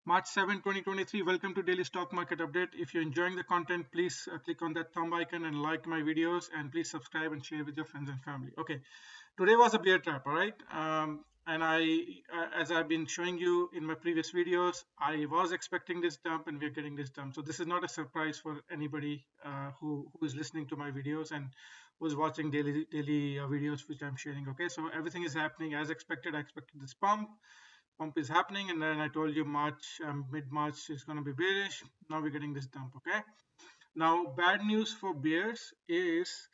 March 7, 2023. Welcome to Daily Stock Market Update. If you're enjoying the content, please click on that thumb icon and like my videos, and please subscribe and share with your friends and family. Okay, today was a bear trap, all right? And as I've been showing you in my previous videos, I was expecting this dump, and we're getting this dump. So this is not a surprise for anybody who is listening to my videos and who's watching daily videos which I'm sharing. Okay, so everything is happening as expected. I expected this pump is happening, and then I told you mid-March is going to be bearish. Now we're getting this dump. Okay, now bad news for bears is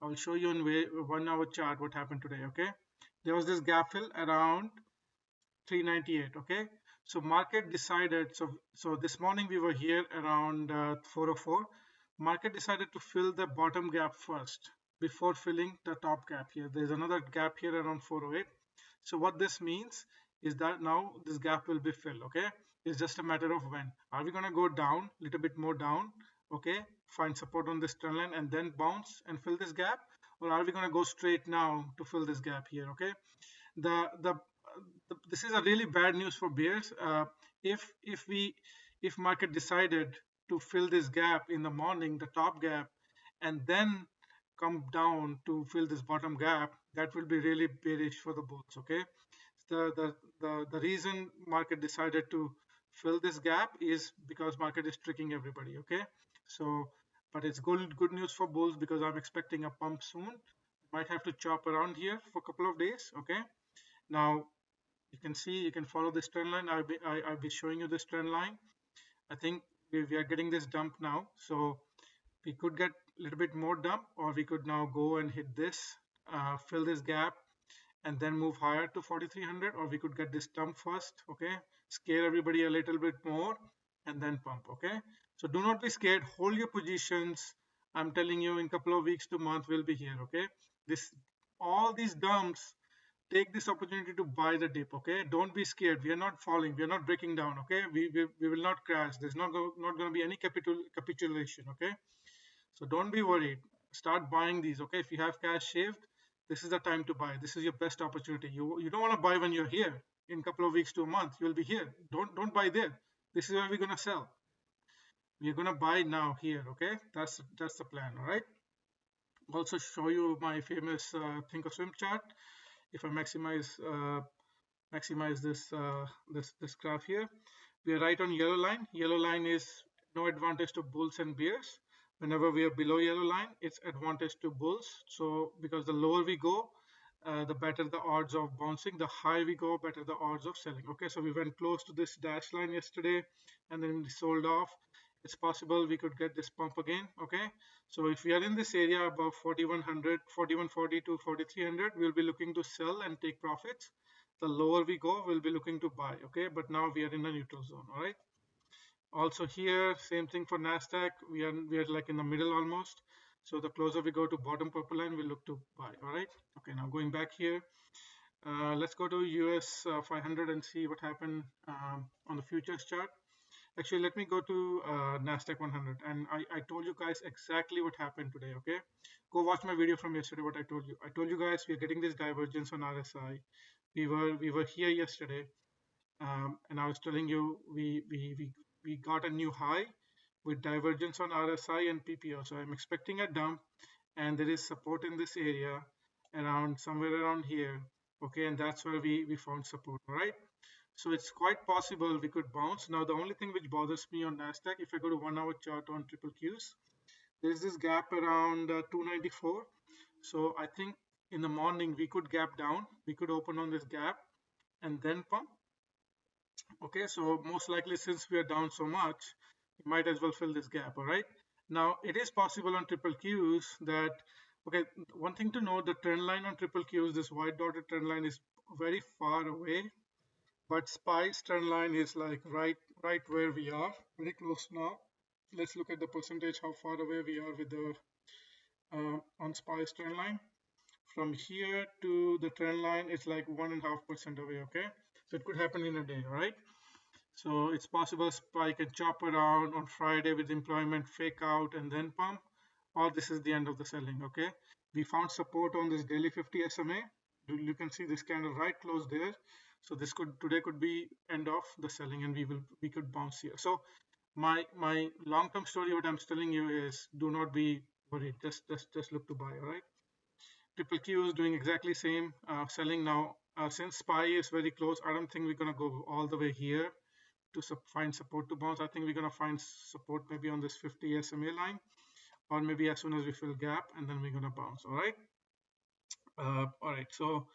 I'll show you on 1 hour chart what happened today. Okay, there was this gap fill around 398. Okay, so market decided, so this morning we were here around 404. Market decided to fill the bottom gap first before filling the top gap. Here there's another gap here around 408. So what this means is that now this gap will be filled. Okay, it's just a matter of when. Are we going to go down a little bit more down? Okay, find support on this trend line and then bounce and fill this gap, or are we going to go straight now to fill this gap here? Okay, the this is a really bad news for bears. If market decided to fill this gap in the morning, the top gap, and then come down to fill this bottom gap, that will be really bearish for the bulls. Okay, the reason market decided to fill this gap is because market is tricking everybody. Okay, so but it's good news for bulls because I'm expecting a pump soon. Might have to chop around here for a couple of days. Okay, now you can see, you can follow this trend line. I'll be showing you this trend line. I think we are getting this dump now, so we could get a little bit more dump, or we could now go and hit this, fill this gap, and then move higher to 4300, or we could get this dump first. Okay, scare everybody a little bit more and then pump. Okay, so do not be scared, hold your positions. I'm telling you, in a couple of weeks to month we'll be here. Okay, this all these dumps, take this opportunity to buy the dip. Okay, don't be scared, we are not falling, we are not breaking down. Okay, we will not crash, there's not going to be any capitulation. Okay, so don't be worried, start buying these. Okay, if you have cash saved, this is the time to buy. This is your best opportunity. You don't want to buy when you're here. In a couple of weeks to a month you'll be here. Don't buy there. This is where we're going to sell. We're going to buy now here. Okay, that's the plan. All right, also show you my famous think or swim chart. If I maximize this graph here, we are right on yellow line. Yellow line is no advantage to bulls and bears. Whenever we are below yellow line, it's advantage to bulls. So because the lower we go, the better the odds of bouncing. The higher we go, better the odds of selling. Okay, so we went close to this dash line yesterday, and then we sold off. It's possible we could get this pump again. Okay, so if we are in this area above 4100, 4140 to 4300, we'll be looking to sell and take profits. The lower we go, we'll be looking to buy. Okay, but now we are in a neutral zone. All right, also here same thing for Nasdaq. We are like in the middle almost. So the closer we go to bottom purple line, we look to buy. All right, okay, now going back here, let's go to US 500 and see what happened on the futures chart. Actually, let me go to Nasdaq 100, and I told you guys exactly what happened today. Okay, go watch my video from yesterday. What I told you guys we are getting this divergence on RSI. We were here yesterday, and I was telling you we got a new high with divergence on RSI and PPO. So I'm expecting a dump, and there is support in this area around somewhere around here. Okay, and that's where we found support. All right, so it's quite possible we could bounce. Now the only thing which bothers me on Nasdaq, if I go to 1 hour chart on triple Qs, there's this gap around 294. So I think in the morning we could gap down, we could open on this gap and then pump. Okay, so most likely, since we are down so much, we might as well fill this gap. All right, now it is possible on triple Qs that, okay, one thing to know, the trend line on triple Qs, this white dotted trend line, is very far away, but SPY's trend line is like right where we are, very close now. Let's look at the percentage, how far away we are with the on SPY's trend line. From here to the trend line, it's like 1.5% away. Okay, so it could happen in a day. Right, so it's possible SPY can chop around on Friday with employment, fake out, and then pump, or this is the end of the selling. Okay, we found support on this daily 50 SMA. You can see this candle right close there. So this could today could be end of the selling, and we could bounce here. So my long-term story, what I'm telling you is, do not be worried. Just look to buy. All right. Triple Q is doing exactly same, selling now. Since SPY is very close, I don't think we're gonna go all the way here to find support to bounce. I think we're gonna find support maybe on this 50 SMA line, or maybe as soon as we fill gap, and then we're gonna bounce. All right. All right. So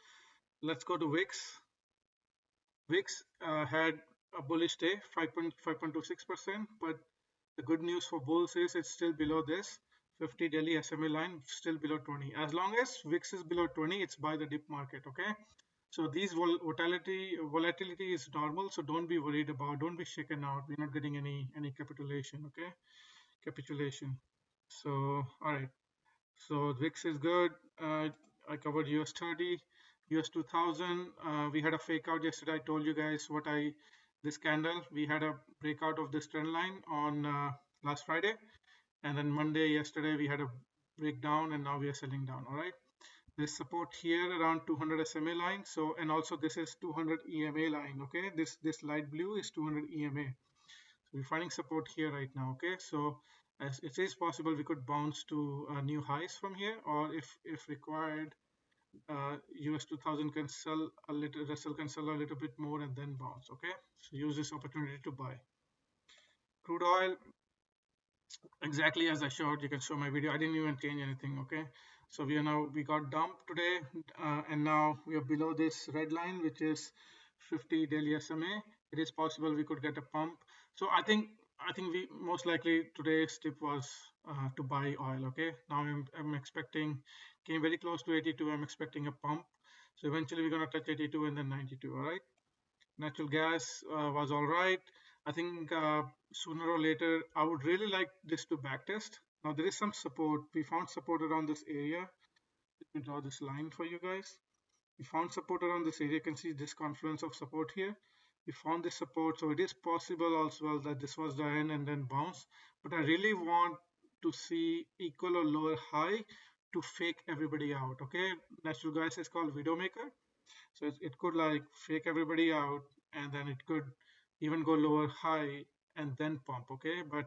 let's go to VIX. VIX had a bullish day, 5.26%, but the good news for bulls is it's still below this 50 daily SMA line, still below 20. As long as VIX is below 20, it's buy the dip market, okay? So these volatility is normal, so don't be worried about, don't be shaken out. We're not getting any capitulation, okay? Capitulation. So, all right. So VIX is good. I covered US 30, US 2000. We had a fake out yesterday. I told you guys this candle. We had a breakout of this trend line on last Friday, and then Monday yesterday we had a breakdown, and now we are selling down. All right. There's support here around 200 SMA line. So, and also this is 200 EMA line. Okay. This light blue is 200 EMA. So we're finding support here right now. Okay, so as it is possible, we could bounce to new highs from here, or if required, US 2000 can sell a little, Russell can sell a little bit more and then bounce. Okay, so use this opportunity to buy. Crude oil, exactly as I showed. You can show my video. I didn't even change anything. Okay, so we got dumped today, and now we are below this red line, which is 50 daily SMA. It is possible we could get a pump. So I think we most likely today's tip was to buy oil. Okay, now I'm expecting, came very close to 82. I'm expecting a pump. So eventually we're gonna touch 82 and then 92. All right. Natural gas was all right. I think sooner or later, I would really like this to backtest. Now there is some support. We found support around this area. Let me draw this line for you guys. We found support around this area. You can see this confluence of support here. We found this support, so it is possible also that this was the end and then bounce. But I really want to see equal or lower high to fake everybody out. Okay, natural gas is called widowmaker. So it could like fake everybody out, and then it could even go lower high and then pump. Okay, but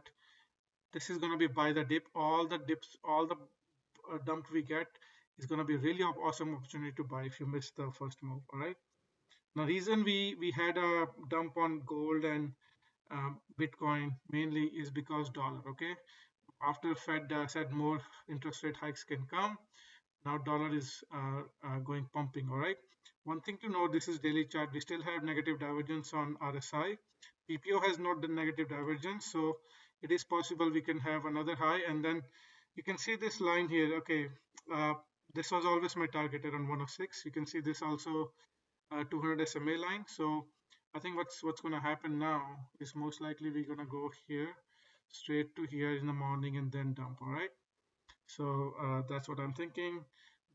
this is going to be by the dip. All the dips, all the dump we get is going to be really awesome opportunity to buy if you miss the first move. All right. Now, reason we had a dump on gold and Bitcoin mainly is because dollar. Okay, after Fed said more interest rate hikes can come, now dollar is going pumping. All right. One thing to note, this is daily chart. We still have negative divergence on RSI. PPO has not done negative divergence, so it is possible we can have another high, and then you can see this line here. Okay, this was always my target around 106. You can see this also 200 SMA line. So I think what's going to happen now is most likely we're going to go here straight to here in the morning and then dump. All right. So that's what I'm thinking.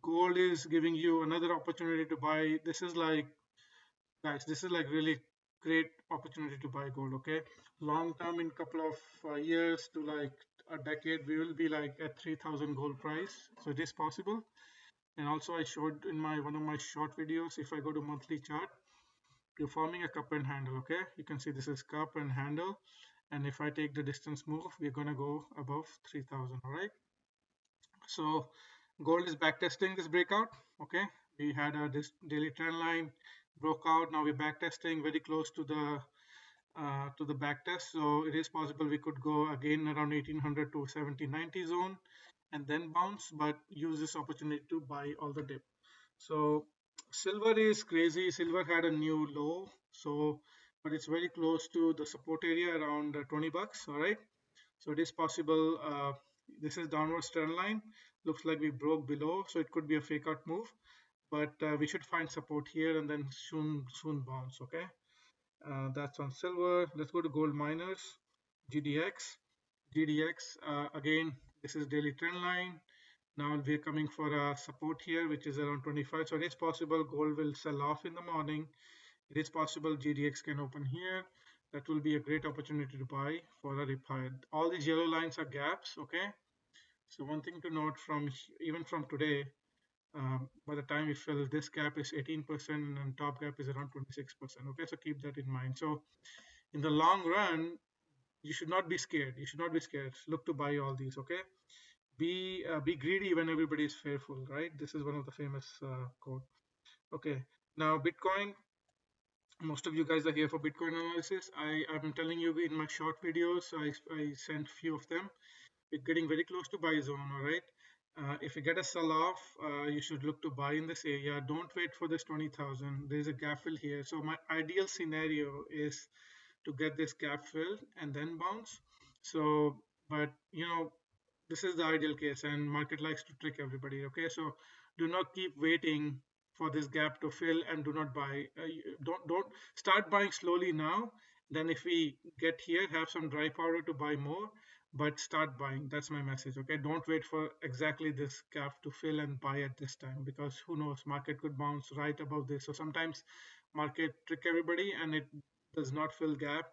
Gold is giving you another opportunity to buy. This is like, guys, this is like really great opportunity to buy gold. Okay, long term, in couple of years to like a decade, we will be like at 3,000 gold price. So it is possible. And also I showed in my one of my short videos, if I go to monthly chart, you're forming a cup and handle. Okay, you can see this is cup and handle, and if I take the distance move, we're gonna go above 3,000. All right. So gold is backtesting this breakout. Okay, we had this daily trend line broke out. Now we're backtesting very close to the backtest. So it is possible we could go again around 1800 to 1790 zone and then bounce, but use this opportunity to buy all the dip. So silver is crazy. Silver had a new low, so but it's very close to the support area around 20 bucks. All right. So it is possible. This is downward trend line. Looks like we broke below, so it could be a fake out move. But we should find support here and then soon bounce. Okay, that's on silver. Let's go to gold miners. GDX. GDX again. This is daily trend line. Now we're coming for a support here, which is around 25. So it is possible gold will sell off in the morning. It is possible GDX can open here. That will be a great opportunity to buy for a rip high. All these yellow lines are gaps. Okay. So one thing to note from even from today, By the time we fill, this gap is 18% and top gap is around 26%. Okay, so keep that in mind. So in the long run, you should not be scared. You should not be scared. Look to buy all these. Okay, be greedy when everybody is fearful. Right? This is one of the famous quote. Okay, now Bitcoin. Most of you guys are here for Bitcoin analysis. I'm telling you in my short videos. I sent few of them. We're getting very close to buy zone, all right? If you get a sell off, you should look to buy in this area. Don't wait for this 20,000. There's a gap fill here. So my ideal scenario is to get this gap filled and then bounce. So, but this is the ideal case, and market likes to trick everybody. Okay, so do not keep waiting for this gap to fill and do not buy. Don't start buying slowly now. Then if we get here, have some dry powder to buy more, but start buying. That's my message. Okay, don't wait for exactly this gap to fill and buy at this time, because who knows, market could bounce right above this. So sometimes market trick everybody and it does not fill gap,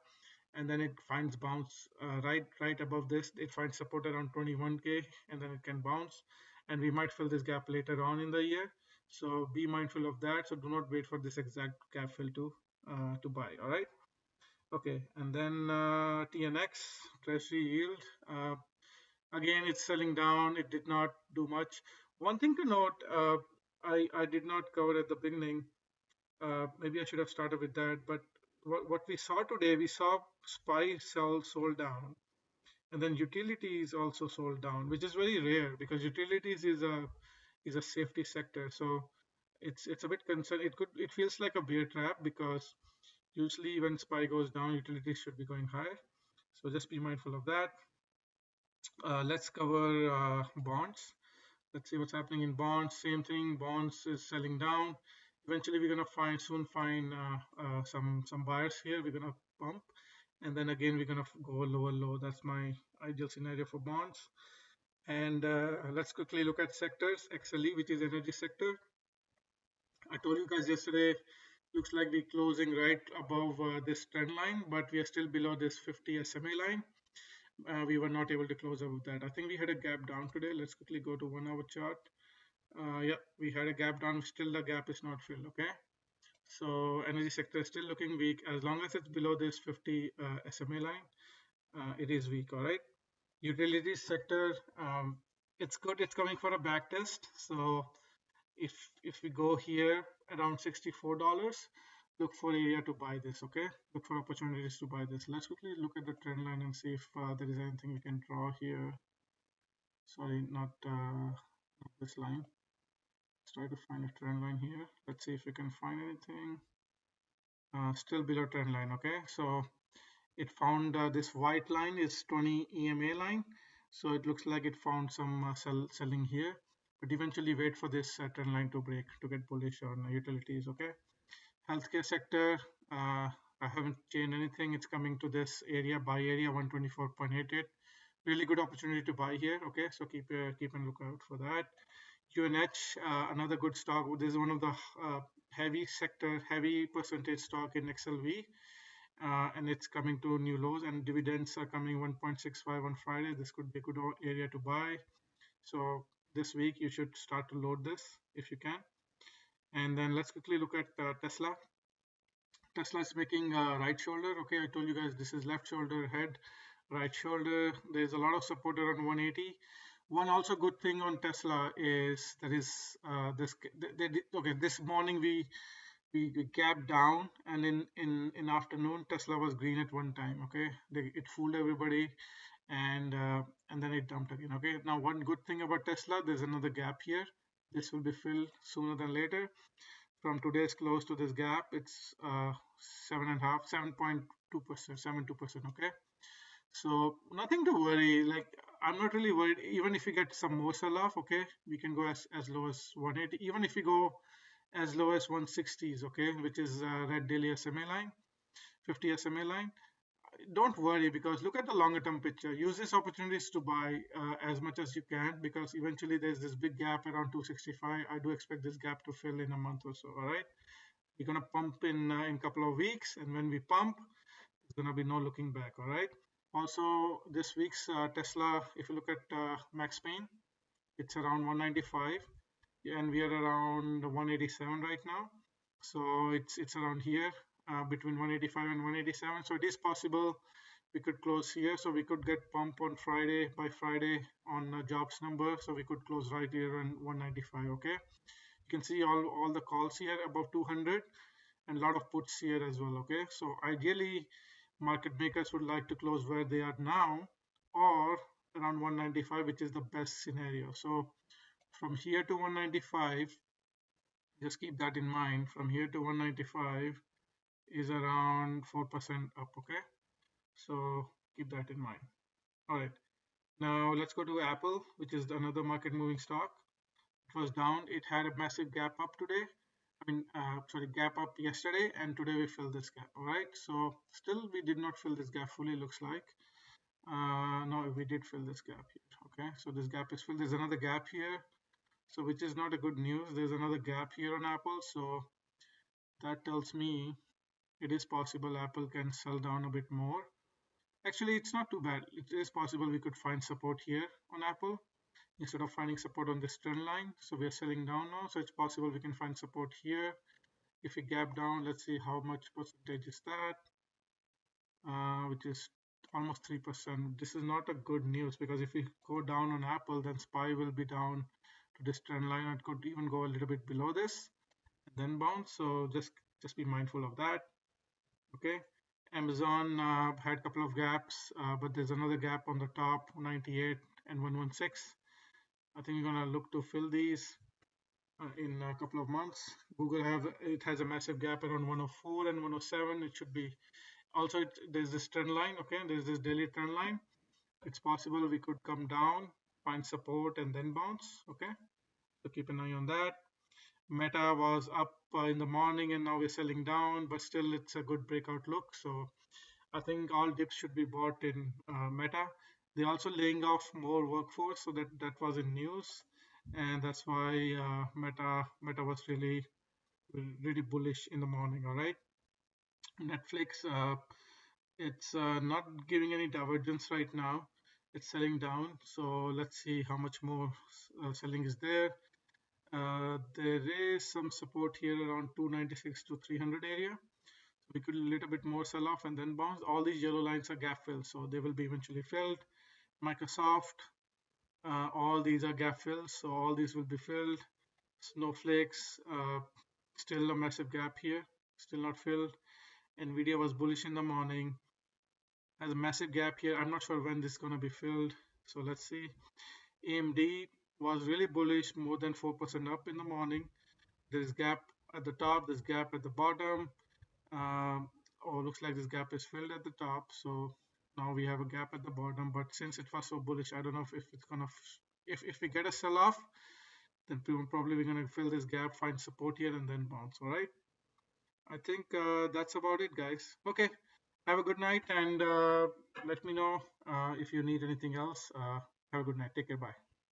and then it finds bounce right above this. It finds support around 21k, and then it can bounce, and we might fill this gap later on in the year. So be mindful of that. So do not wait for this exact gap fill to buy. All right. Okay, and then TNX treasury yield. Again, it's selling down. It did not do much. One thing to note, I did not cover at the beginning. Maybe I should have started with that. But what we saw today, we saw SPY sold down, and then utilities also sold down, which is very rare because utilities is a safety sector. So it's a bit concerned. It feels like a bear trap, because usually when SPY goes down, utilities should be going higher. So just be mindful of that. Let's cover bonds. Let's see what's happening in bonds. Same thing, bonds is selling down. Eventually we're going to soon find some buyers here. We're going to pump, and then again we're going to go lower low. That's my ideal scenario for bonds. And let's quickly look at sectors. XLE, which is energy sector. I told you guys yesterday, looks like we're closing right above this trend line, but we are still below this 50 SMA line. We were not able to close above that. I think we had a gap down today. Let's quickly go to 1 hour chart. Yeah, we had a gap down. Still the gap is not filled. Okay, so energy sector is still looking weak. As long as it's below this 50 SMA line, it is weak. All right. Utilities sector, it's good. It's coming for a back test. So if we go here around $64, look for area to buy this. Okay, look for opportunities to buy this. Let's quickly look at the trend line and see if there is anything we can draw here. Sorry, not this line. Let's try to find a trend line here. Let's see if we can find anything. Still below trend line. Okay, so it found this white line is 20 EMA line, so it looks like it found some selling here, but eventually wait for this trend line to break to get bullish on utilities. Okay, healthcare sector, I haven't changed anything. It's coming to this area, buy area 124.88. Really good opportunity to buy here. Okay, so keep a lookout for that. UNH, another good stock. This is one of the heavy percentage stock in XLV. And it's coming to new lows, and dividends are coming 1.65 on Friday. This could be a good area to buy. So this week you should start to load this if you can. And then let's quickly look at Tesla. Tesla is making right shoulder. Okay, I told you guys this is left shoulder, head, right shoulder. There's a lot of support around 180. One also good thing on Tesla is there is this morning we gapped down, and in afternoon Tesla was green at one time. Okay, it fooled everybody, and then it dumped again. Okay, now one good thing about Tesla, there's another gap here. This will be filled sooner than later. From today's close to this gap, it's 7.2%, 72%. Okay, so nothing to worry. Like, I'm not really worried. Even if we get some more sell off, okay, we can go as low as 180. Even if we go as low as 160s, okay, which is red daily SMA line, 50 SMA line, don't worry, because look at the longer term picture. Use these opportunities to buy as much as you can, because eventually there's this big gap around 265. I do expect this gap to fill in a month or so. All right, we're gonna pump in a couple of weeks, and when we pump, there's gonna be no looking back. All right. Also, this week's Tesla, if you look at Max Pain, it's around 195. and we are around 187 right now. So it's around here, between 185 and 187. So it is possible we could close here. So we could get pump on Friday, by Friday, on jobs number. So we could close right here on 195. Okay. You can see all the calls here above 200 and a lot of puts here as well. Okay. So ideally, market makers would like to close where they are now, or around 195, which is the best scenario. So from here to 195, just keep that in mind. From here to 195 is around 4% up. Okay. So keep that in mind. All right. Now let's go to Apple, which is another market moving stock. It was down. It had a massive gap up today. Sorry, gap up yesterday, and today we filled this gap. All right. So still we did not fill this gap fully, looks like. No, we did fill this gap here. Okay. So this gap is filled. There's another gap here. So which is not a good news. There's another gap here on Apple. So that tells me it is possible Apple can sell down a bit more. Actually, it's not too bad. It is possible we could find support here on Apple instead of finding support on this trend line. So we are selling down now. So it's possible we can find support here. If we gap down, let's see how much percentage is that, which is almost 3%. This is not a good news, because if we go down on Apple, then SPY will be down to this trend line. It could even go a little bit below this and then bounce. So just be mindful of that. Okay. Amazon had a couple of gaps, but there's another gap on the top, 98 and 116. I think we're gonna look to fill these in a couple of months. Google has a massive gap around 104 and 107. It should be also, there's this trend line. Okay, there's this daily trend line. It's possible we could come down, find support, and then bounce. Okay, so keep an eye on that. Meta was up in the morning, and now we're selling down, but still it's a good breakout look. So I think all dips should be bought in Meta. They're also laying off more workforce, so that was in news, and that's why Meta was really bullish in the morning. All right, Netflix, it's not giving any divergence right now. It's selling down, so let's see how much more selling is there. There is some support here around 296 to 300 area. We could a little bit more sell off and then bounce. All these yellow lines are gap fills, so they will be eventually filled. Microsoft, all these are gap fills, so all these will be filled. Snowflakes, still a massive gap here, still not filled. Nvidia was bullish in the morning, has a massive gap here. I'm not sure when this is going to be filled, so let's see. AMD was really bullish, more than 4% up in the morning. There is gap at the top, there's gap at the bottom. Looks like this gap is filled at the top, so now we have a gap at the bottom. But since it was so bullish, I don't know if it's gonna, if we get a sell off, then probably we're gonna fill this gap, find support here, and then bounce. All right, I think that's about it, guys. Okay, have a good night, and let me know if you need anything else. Have a good night. Take care. Bye.